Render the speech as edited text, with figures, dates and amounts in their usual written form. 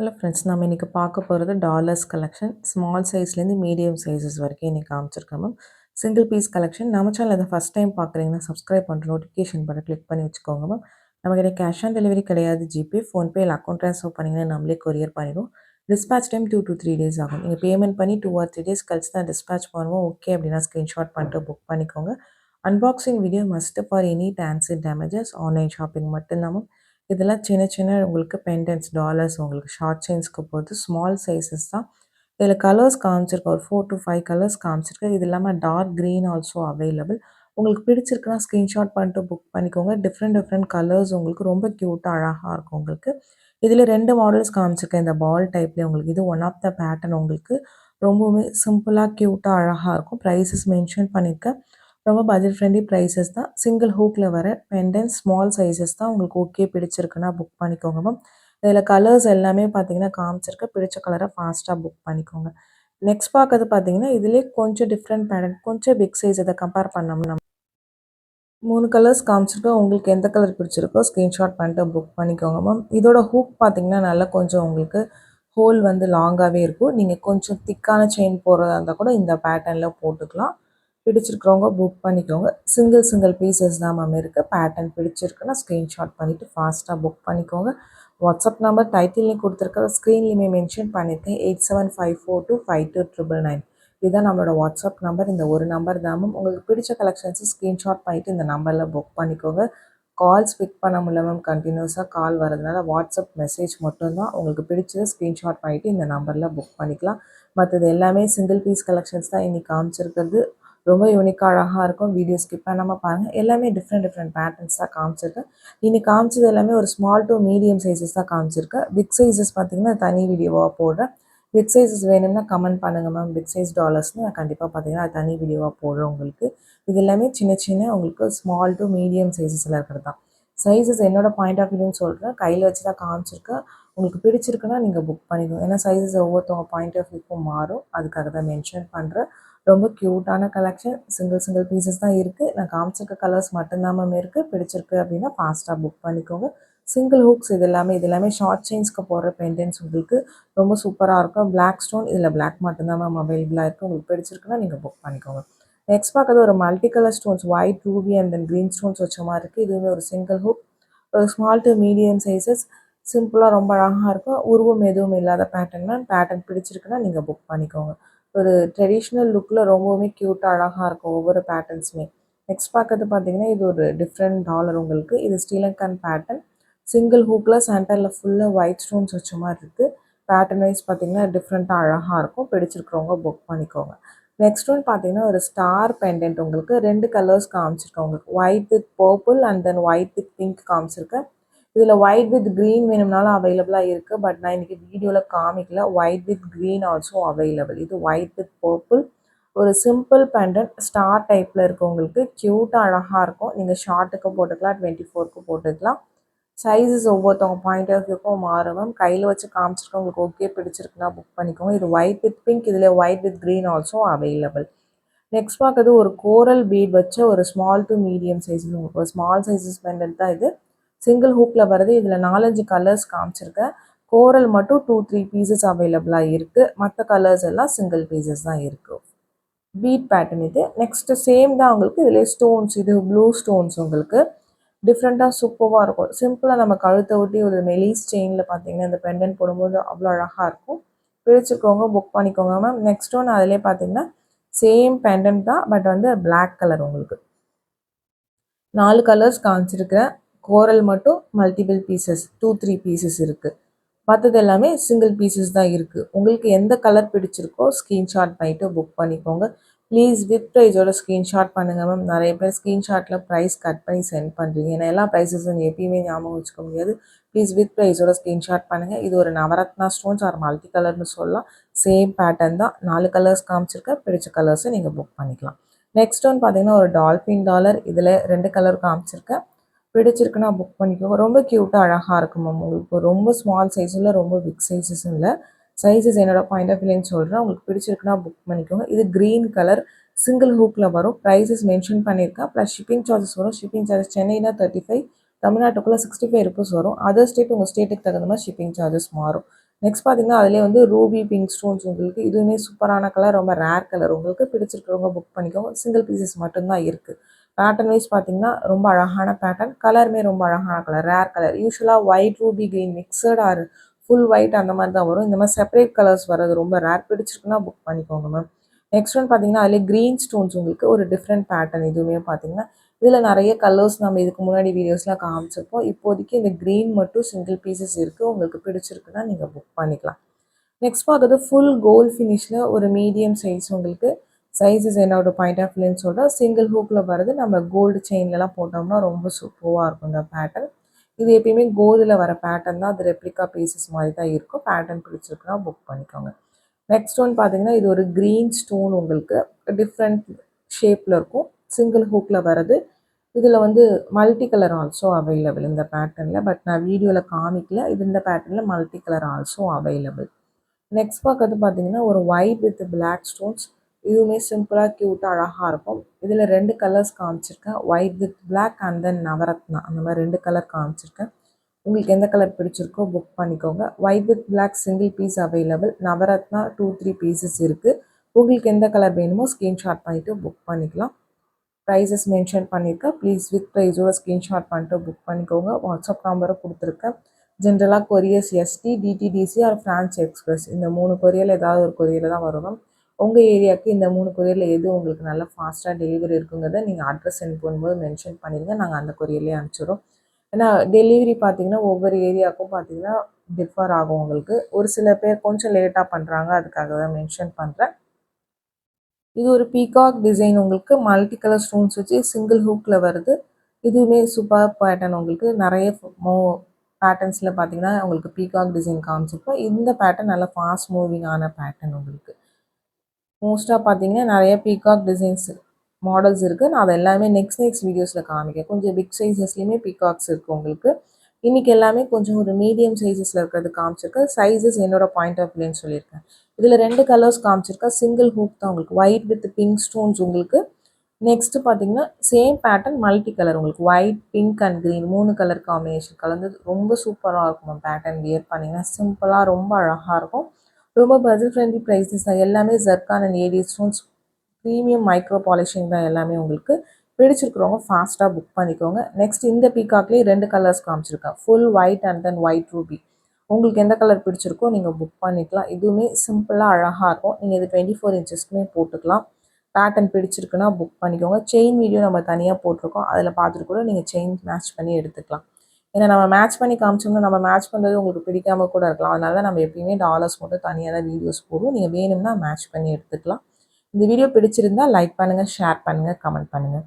Hello friends, நம்ம இன்றைக்கி பார்க்க போகிறது டாலர்ஸ் கலெக்ஷன். ஸ்மால் சைஸ்லேருந்து மீடியம் சைஸஸ் வரைக்கும் இன்றைக்கி காமிச்சிருக்கேன் மேம். Single piece collection. நம்ம சேனல் அதை ஃபஸ்ட் டைம் பார்க்குறீங்கன்னா சப்ஸ்கிரைப் பண்ணிட்டு நோட்டிஃபிகேஷன் பட்டன் கிளிக் பண்ணி வச்சுக்கோங்க மேம். நம்மக்கிட்ட கேஷ் ஆன் டெலிவரி கிடையாது. ஜிபே, ஃபோன்பே இல்லை அக்கௌண்ட் ட்ரான்ஸ்ஃபர் பண்ணிங்கன்னா நம்மளே கொரியர் பண்ணிடுவோம். டிஸ்பேச் டைம் 2 to 3 days ஆகும். நீங்கள் பேமெண்ட் பண்ணி 2 or 3 days கழிச்சு தான் டிஸ்பேச் பண்ணுவோம். ஓகே அப்படின்னா ஸ்க்ரீன்ஷாட் பண்ணிட்டு புக் பண்ணிக்கோங்க. Unboxing video must for any transit damages. Online shopping மட்டும்தான் மேம். இதெல்லாம் சின்ன சின்ன உங்களுக்கு பெண்டன்ட்ஸ் டாலர்ஸ் உங்களுக்கு ஷார்ட் செயின்ஸ்க்கு போகுது. ஸ்மால் சைஸஸ் தான். இதில் கலர்ஸ் காமிச்சிருக்கேன். ஒரு 4 to 5 கலர்ஸ் காமிச்சிருக்கேன். இது இல்லாமல் டார்க் க்ரீன் ஆல்சோ அவைலபிள். உங்களுக்கு பிடிச்சிருக்குன்னா ஸ்க்ரீன்ஷாட் பண்ணிட்டு புக் பண்ணிக்கோங்க. டிஃப்ரெண்ட் டிஃப்ரெண்ட் கலர்ஸ் உங்களுக்கு ரொம்ப க்யூட்டாக அழகாக இருக்கும் உங்களுக்கு. இதில் 2 மாடல்ஸ் காமிச்சிருக்கேன். இந்த பால் டைப்லேயே உங்களுக்கு இது ஒன் ஆஃப் த பேட்டர்ன் உங்களுக்கு ரொம்பவுமே சிம்பிளாக க்யூட்டாக அழகாக இருக்கும். ப்ரைஸஸ் மென்ஷன் பண்ணியிருக்கேன். ரொம்ப பட்ஜெட் ஃப்ரெண்ட்லி ப்ரைஸஸ் தான். சிங்கிள் ஹூக்கில் வர பெண்டன்ட் ஸ்மால் சைஸஸ் தான். உங்களுக்கு ஓகே பிடிச்சிருக்குன்னா புக் பண்ணிக்கோங்க மேம். இதில் கலர்ஸ் எல்லாமே பார்த்தீங்கன்னா காமிச்சிருக்கு. பிடிச்ச கலரை ஃபாஸ்ட்டாக புக் பண்ணிக்கோங்க. நெக்ஸ்ட் பார்க்கறது பார்த்தீங்கன்னா இதிலே கொஞ்சம் டிஃப்ரெண்ட் பேட்டர்ன், கொஞ்சம் பிக் சைஸ். இதை கம்பேர் பண்ணோம்னா 3 கலர்ஸ் காமிச்சிருக்கோம். உங்களுக்கு எந்த கலர் பிடிச்சிருக்கோ ஸ்க்ரீன்ஷாட் பண்ணிட்டு புக் பண்ணிக்கோங்க மேம். இதோட ஹூக் பார்த்தீங்கன்னா நல்லா கொஞ்சம் உங்களுக்கு ஹோல் வந்து லாங்காகவே இருக்கும். நீங்கள் கொஞ்சம் திக்கான செயின் போடுறதா இருந்தால் கூட இந்த பேட்டர்னில் போட்டுக்கலாம். பிடிச்சிருக்கிறவங்க புக் பண்ணிக்கோங்க. சிங்கிள் பீசஸ் தான் மேம் இருக்குது. பேட்டர்ன் பிடிச்சிருக்குன்னா ஸ்க்ரீன்ஷாட் பண்ணிவிட்டு ஃபாஸ்ட்டாக புக் பண்ணிக்கோங்க. வாட்ஸ்அப் நம்பர் டைட்டில்லையும் கொடுத்துருக்க, ஸ்க்ரீன்லேயுமே மென்ஷன் பண்ணியிருக்கேன். 8754252999. இதுதான் நம்மளோட வாட்ஸ்அப் நம்பர். இந்த ஒரு நம்பர் தான் மேம். உங்களுக்கு பிடிச்ச கலெக்ஷன்ஸை ஸ்க்ரீன்ஷாட் பண்ணிவிட்டு இந்த நம்பரில் புக் பண்ணிக்கோங்க. கால்ஸ் பிக் பண்ண முடியல மேம். கண்டினியூஸாக கால் வரதுனால வாட்ஸ்அப் மெசேஜ் மட்டும்தான். உங்களுக்கு பிடிச்சதை ஸ்க்ரீன்ஷாட் பண்ணிவிட்டு இந்த நம்பரில் புக் பண்ணிக்கலாம். மற்றது எல்லாமே சிங்கிள் பீஸ் கலெக்ஷன்ஸ் தான் இன்றைக்கி காமிச்சிருக்கிறது. ரொம்ப யூனிக்காக அழகாக இருக்கும். வீடியோ ஸ்கிப் பண்ணாமல் பாருங்கள். எல்லாமே டிஃப்ரெண்ட் பேட்டர்ன்ஸ் தான் காமிச்சிருக்கேன். இன்றைக்கி காமிச்சது எல்லாமே ஒரு ஸ்மால் டு மீடியம் சைஸஸ் தான் காமிச்சிருக்கேன். பிக் சைஸஸ் பார்த்திங்கன்னா தனி வீடியோவாக போடுறேன். பிக் சைஸஸ் வேணும்னா கமெண்ட் பண்ணுங்கள் மேம். பிக் சைஸ் டாலர்ஸ்னு நான் கண்டிப்பாக பார்த்தீங்கன்னா அது தனி வீடியோவாக போடுறேன் உங்களுக்கு. இது எல்லாமே சின்ன சின்ன உங்களுக்கு ஸ்மால் டு மீடியம் சைஸஸில் இருக்கிறது தான். சைஸஸ் என்னோடய பாயிண்ட் ஆஃப் வியூன்னு சொல்கிறேன். கையில் வச்சு தான் காமிச்சிருக்கேன். உங்களுக்கு பிடிச்சிருக்குன்னா நீங்கள் புக் பண்ணிக்கோங்க. ஏன்னா சைஸஸ் ஒவ்வொருத்தவங்க பாயிண்ட் ஆஃப் வியூக்கும் மாறும். அதுக்காக தான் மென்ஷன் பண்ணுறேன். ரொம்ப க்யூட்டான கலெக்ஷன். சிங்கிள் பீசஸ் தான் இருக்குது. நான் காமிச்சிருக்க கலர்ஸ் மட்டும்தான் மேம் இருக்குது. பிடிச்சிருக்கு அப்படின்னா ஃபாஸ்ட்டாக புக் பண்ணிக்கோங்க. சிங்கிள் ஹூக்ஸ் இது எல்லாமே ஷார்ட் செயின்ஸ்க்கு போடுற பெண்டன்ட்ஸ் உங்களுக்கு ரொம்ப சூப்பராக இருக்கும். பிளாக் ஸ்டோன் இதில் பிளாக் மட்டும்தான் மேம் அவைலபிளாக இருக்குது. உங்களுக்கு பிடிச்சிருக்குன்னா நீங்கள் புக் பண்ணிக்கோங்க. நெக்ஸ்ட் பார்க்குறது ஒரு multi colour stones, white, Ruby and then green stones வச்ச மாதிரி இருக்குது. இதுவுமே ஒரு சிங்கிள் ஹூக், ஒரு ஸ்மால் டு மீடியம் சைஸஸ். சிம்பிளாக ரொம்ப அழகாக இருக்கும். உருவம் எதுவும் இல்லாத பேட்டர்ன் பிடிச்சிருக்குன்னா நீங்கள் புக் பண்ணிக்கோங்க. ஒரு ட்ரெடிஷ்னல் லுக்கில் ரொம்பவுமே க்யூட்டாக அழகாக இருக்கும் ஒவ்வொரு பேட்டர்ன்ஸுமே. நெக்ஸ்ட் பார்க்கறது பார்த்தீங்கன்னா இது ஒரு டிஃப்ரெண்ட் டாலர் உங்களுக்கு. இது ஸ்ரீலங்கன் பேட்டர்ன். சிங்கிள் ஹூக்கில் சென்டரில் ஃபுல்லாக ஒயிட் ஸ்டோன்ஸ் வச்ச மாதிரி இருக்குது. பேட்டர்ன் வைஸ் பார்த்தீங்கன்னா டிஃப்ரெண்ட்டாக அழகாக இருக்கும். பிடிச்சிருக்கிறவங்க புக் பண்ணிக்கோங்க. நெக்ஸ்ட் ஒன் பார்த்தீங்கன்னா ஒரு ஸ்டார் பெண்டன்ட் உங்களுக்கு 2 கலர்ஸ் காமிச்சிருக்கேன். உங்களுக்கு white with purple and then white with pink காமிச்சிருக்கேன். இதில் ஒயிட் வித் க்ரீன் வேணும்னாலும் அவைலபிளாக இருக்குது. பட் நான் இன்றைக்கி வீடியோவில் காமிக்கல. White with green also available. இது ஒயிட் வித் பர்பிள். ஒரு சிம்பிள் பெண்டன்ட் ஸ்டார் டைப்பில் இருக்குது உங்களுக்கு. க்யூட்டாக அழகாக இருக்கும். நீங்கள் ஷார்ட்டுக்கு போட்டுக்கலாம், 24க்கு போட்டுக்கலாம். சைஸஸ் ஒவ்வொருத்தவங்க பாயிண்ட் ஆஃப் வியூக்கும் மாறும். கையில் வச்சு காமிச்சிருக்கோம். உங்களுக்கு ஓகே பிடிச்சிருக்குன்னா புக் பண்ணிக்கோங்க. இது ஒயிட் வித் பிங்க். இதில் white with green also available. Next பார்க்குறது ஒரு கோரல் பீட் வச்ச ஒரு ஸ்மால் டு மீடியம் சைஸஸ். உங்களுக்கு ஒரு ஸ்மால் சைஸஸ் பெண்டன்ட் தான் இது. சிங்கிள் ஹூக்கில் வருது. இதில் 4-5 கலர்ஸ் காமிச்சிருக்கேன். கோரல் மட்டும் 2-3 பீசஸ் அவைலபிளாக இருக்குது. மற்ற கலர்ஸ் எல்லாம் சிங்கிள் பீசஸ் தான் இருக்குது. பீட் பேட்டர்ன் இது. நெக்ஸ்ட்டு சேம் தான் உங்களுக்கு. இதில் ஸ்டோன்ஸ், இது ப்ளூ ஸ்டோன்ஸ் உங்களுக்கு டிஃப்ரெண்ட்டாக சூப்பராக இருக்கும். சிம்பிளாக நம்ம கழுத்தை ஒட்டி ஒரு மெலிஸ் செயினில் பார்த்தீங்கன்னா இந்த பெண்டன்ட் போடும்போது அவ்வளோ அழகாக இருக்கும். பிடிச்சிருக்கவங்க புக் பண்ணிக்கோங்க மேம். நெக்ஸ்ட் ஒன் அதிலே பார்த்தீங்கன்னா சேம் பெண்டன்ட் தான், பட் வந்து பிளாக் கலர் உங்களுக்கு. 4 கலர்ஸ் காமிச்சிருக்கிறேன். கோரல் மட்டும் மல்டிபிள் பீசஸ் 2-3 பீசஸ் இருக்குது. மற்றது எல்லாமே சிங்கிள் பீசஸ் தான் இருக்குது. உங்களுக்கு எந்த கலர் பிடிச்சிருக்கோ ஸ்க்ரீன்ஷாட் பண்ணிவிட்டு புக் பண்ணிக்கோங்க. ப்ளீஸ் வித் ப்ரைஸோட ஸ்க்ரீன்ஷாட் பண்ணுங்கள் மேம். நிறைய பேர் ஸ்க்ரீன்ஷாட்டில் ப்ரைஸ் கட் பண்ணி சென்ட் பண்ணுறீங்க. ஏன்னா எல்லா ப்ரைஸஸும் எப்பயுமே ஞாபகம் வச்சுக்க முடியாது. ப்ளீஸ் வித் ப்ரைஸோட ஸ்க்ரீன்ஷாட் பண்ணுங்கள். இது ஒரு நவரத்னா ஸ்டோன்ஸ் ஆர் மல்டி கலர்னு சொல்லலாம். சேம் பேட்டர்ன் தான். 4 கலர்ஸ் காமிச்சிருக்கேன். பிடிச்ச கலர்ஸை நீங்கள் புக் பண்ணிக்கலாம். நெக்ஸ்ட் ஒன் பார்த்தீங்கன்னா ஒரு டால்ஃபின் டாலர். இதில் 2 கலர் காமிச்சிருக்கேன். பிடிச்சிருக்குன்னா புக் பண்ணிக்கோங்க. ரொம்ப க்யூட்டாக அழகாக இருக்கும் மேம். உங்களுக்கு ரொம்ப ஸ்மால் சைஸும் இல்லை, ரொம்ப பிக் சைஸஸும் இல்லை. சைஸஸ் என்னோடய பாயிண்ட் ஆஃப் வியூன்னு சொல்கிறேன். உங்களுக்கு பிடிச்சிருக்குன்னா புக் பண்ணிக்கோங்க. இது க்ரீன் கலர் சிங்கிள் ஹூக்கில் வரும். ப்ரைஸஸ் மென்ஷன் பண்ணியிருக்கேன். ப்ளஸ் ஷிப்பிங் சார்ஜஸ் வரும். ஷிப்பிங் சார்ஜஸ் சென்னைனா 35, தமிழ்நாட்டுக்குள்ளே 65 ருபீஸ் வரும். அதர் ஸ்டேட் உங்கள் ஸ்டேட்டுக்கு தகுந்த மாதிரி ஷிப்பிங் சார்ஜஸ் மாறும். நெக்ஸ்ட் பார்த்தீங்கன்னா, அதிலேயே வந்து ரூபி பிங்க் ஸ்டோன்ஸ் உங்களுக்கு. இதுவுமே சூப்பரான கலர். ரொம்ப ரேர் கலர். உங்களுக்கு பிடிச்சிருக்கிறவங்க புக் பண்ணிக்கோங்க. சிங்கிள் பீசஸ் மட்டும் தான் இருக்கு. பேட்டர்ன் வைஸ் பார்த்தீங்கன்னா, ரொம்ப அழகான பேட்டர்ன். கலருமே ரொம்ப அழகான கலர். Rare colour. யூசுவலா white, ruby green mixed or full white அந்த மாதிரி தான் வரும். இந்த மாதிரி செப்பரேட் கலர்ஸ் வர்றது ரொம்ப ரேர். பிடிச்சிருக்குன்னா புக் பண்ணிக்கோங்க மேம். நெக்ஸ்ட் ஒன் பார்த்தீங்கன்னா, அதிலே கிரீன் ஸ்டோன்ஸ் உங்களுக்கு. ஒரு டிஃப்ரெண்ட் பேட்டர்ன் இதுவுமே பார்த்தீங்கன்னா. இதில் நிறைய கலர்ஸ் நம்ம இதுக்கு முன்னாடி வீடியோஸ்லாம் காமிச்சிருப்போம். இப்போதைக்கு இந்த கிரீன் மட்டும் சிங்கிள் பீசஸ் இருக்குது. உங்களுக்கு பிடிச்சிருக்குன்னா நீங்கள் புக் பண்ணிக்கலாம். நெக்ஸ்ட் பார்க்குறது ஃபுல் கோல்ட் ஃபினிஷில் ஒரு மீடியம் சைஸ் உங்களுக்கு. சைஸஸ் என்னோட பாயிண்ட் ஆஃப் வியூன்னு சொல்கிறேன். சிங்கிள் ஹூக்கில் வருது. நம்ம கோல்டு செயின்லலாம் போட்டோம்னா ரொம்ப சூப்பராக இருக்கும் இந்த பேட்டர்ன். இது எப்பயுமே கோல்டில் வர பேட்டர்ன் தான். அது ரெப்ளிகா பீசஸ் மாதிரி தான் இருக்கும். பேட்டர்ன் பிடிச்சிருக்குன்னா புக் பண்ணிக்கோங்க. நெக்ஸ்ட் ஒன் பார்த்தீங்கன்னா, இது ஒரு க்ரீன் ஸ்டோன் உங்களுக்கு. டிஃப்ரெண்ட் ஷேப்பில் இருக்கும். சிங்கிள் ஹூக்கில் வருது. இதில் வந்து மல்டி கலர் ஆல்சோ அவைலபிள் இந்த பேட்டர்னில். பட் நான் வீடியோவில் காமிக்கல. இது இந்த பேட்டர்னில் multi colour also available. Next பார்க்கறது பார்த்தீங்கன்னா, ஒரு ஒயிட் வித் பிளாக் ஸ்டோன்ஸ். இதுவுமே சிம்பிளாக க்யூட்டாக அழகாக இருக்கும். இதில் 2 கலர்ஸ் காமிச்சிருக்கேன். White with black and then Navaratna. அந்த மாதிரி 2 கலர் காமிச்சிருக்கேன். உங்களுக்கு எந்த கலர் பிடிச்சிருக்கோ புக் பண்ணிக்கோங்க. White with black single piece available. Navaratna 2-3 pieces இருக்குது. உங்களுக்கு எந்த கலர் வேணுமோ ஸ்க்ரீன்ஷாட் பண்ணிவிட்டு புக் பண்ணிக்கலாம். ப்ரைஸஸ் மென்ஷன் பண்ணியிருக்கேன். ப்ளீஸ் வித் ப்ரைஸோட ஸ்க்ரீன்ஷாட் பண்ணிட்டு புக் பண்ணிக்கோங்க. வாட்ஸ்அப் நம்பரும் கொடுத்துருக்கேன். ஜென்ரலாக couriers ST, DTDC or Franch Express இந்த 3 கொரியரில் ஏதாவது ஒரு கொரியரில் தான் வரும். உங்கள் ஏரியாவுக்கு இந்த 3 கொரியரில் எது உங்களுக்கு நல்லா ஃபாஸ்ட்டாக டெலிவரி இருக்குங்கிறத நீங்கள் அட்ரஸ் சென்ட் பண்ணும்போது மென்ஷன் பண்ணிடுங்க. நாங்கள் அந்த கொரியர்லேயே அனுப்பிச்சிடுறோம். ஏன்னா டெலிவரி பார்த்தீங்கன்னா ஒவ்வொரு ஏரியாவுக்கும் பார்த்தீங்கன்னா டிஃபர் ஆகும் உங்களுக்கு. ஒரு சில பேர் கொஞ்சம் லேட்டாக பண்ணுறாங்க. அதுக்காக தான் மென்ஷன் பண்ணுறேன். இது ஒரு பீகாக் டிசைன் உங்களுக்கு. மல்டி கலர் ஸ்டோன்ஸ் வச்சு சிங்கிள் ஹூக்கில் வருது. இதுவுமே சூப்பர் பேட்டர்ன் உங்களுக்கு. நிறைய பேட்டர்ன்ஸில் பார்த்தீங்கன்னா உங்களுக்கு பீகாக் டிசைன் காமிச்சிருப்போம். இந்த பேட்டர்ன் நல்லா ஃபாஸ்ட் மூவிங் ஆன பேட்டர்ன் உங்களுக்கு. மோஸ்ட்டாக பார்த்தீங்கன்னா நிறைய பீகாக் டிசைன்ஸ் மாடல்ஸ் இருக்குது. நான் அதை எல்லாமே நெக்ஸ்ட் வீடியோஸில் காமிக்கிறேன். கொஞ்சம் பிக் சைஸஸ்லேயுமே பீகாக்ஸ் இருக்குது உங்களுக்கு. இன்றைக்கி எல்லாமே கொஞ்சம் ஒரு மீடியம் சைஸஸில் இருக்கிறது காமிச்சிருக்கேன். சைஸஸ் என்னோட பாயிண்ட் ஆஃப் வியூன்னு சொல்லியிருக்கேன். இதில் 2 கலர்ஸ் காமிச்சிருக்கேன். சிங்கிள் ஹூக் தான் உங்களுக்கு. ஒயிட் வித் பிங்க் ஸ்டோன்ஸ் உங்களுக்கு. நெக்ஸ்ட்டு பார்த்தீங்கன்னா சேம் பேட்டர்ன் மல்டி கலர் உங்களுக்கு. White, pink and green 3 colour combination கலந்து ரொம்ப சூப்பராக இருக்கும் பேட்டர்ன். வியர் பண்ணிங்கன்னா சிம்பிளாக ரொம்ப அழகாக இருக்கும். ரொம்ப பட்ஜெட் ஃப்ரெண்ட்லி ப்ரைஸஸ் தான். எல்லாமே zircon and AD stones premium micro polishing தான் எல்லாமே உங்களுக்கு. பிடிச்சிருக்கிறவங்க ஃபாஸ்ட்டாக புக் பண்ணிக்கோங்க. நெக்ஸ்ட் இந்த பீகாக்லேயே 2 கலர்ஸ் காமிச்சிருக்கேன். Full white and then white ruby. உங்களுக்கு எந்த கலர் பிடிச்சிருக்கோ நீங்கள் புக் பண்ணிக்கலாம். இதுவுமே சிம்பிளாக அழகாக இருக்கும். நீங்கள் இது 24 இன்ச்சஸ்க்குமே போட்டுக்கலாம். பேட்டர்ன் பிடிச்சிருக்குன்னா புக் பண்ணிக்கோங்க. செயின் வீடியோ நம்ம தனியாக போட்டிருக்கோம். அதில் பார்த்துட்டு கூட நீங்கள் செயின் மேட்ச் பண்ணி எடுத்துக்கலாம். ஏன்னா நம்ம மேட்ச் பண்ணி காமிச்சோம்னா நம்ம மேட்ச் பண்ணுறது உங்களுக்கு பிடிக்காம கூட இருக்கலாம். அதனால தான் நம்ம எப்பயுமே டாலர்ஸ் மட்டும் தனியாக தான் வீடியோஸ் போடுவோம். நீங்கள் வேணும்னா மேட்ச் பண்ணி எடுத்துக்கலாம். இந்த வீடியோ பிடிச்சிருந்தா லைக் பண்ணுங்கள், ஷேர் பண்ணுங்கள், கமெண்ட் பண்ணுங்கள்.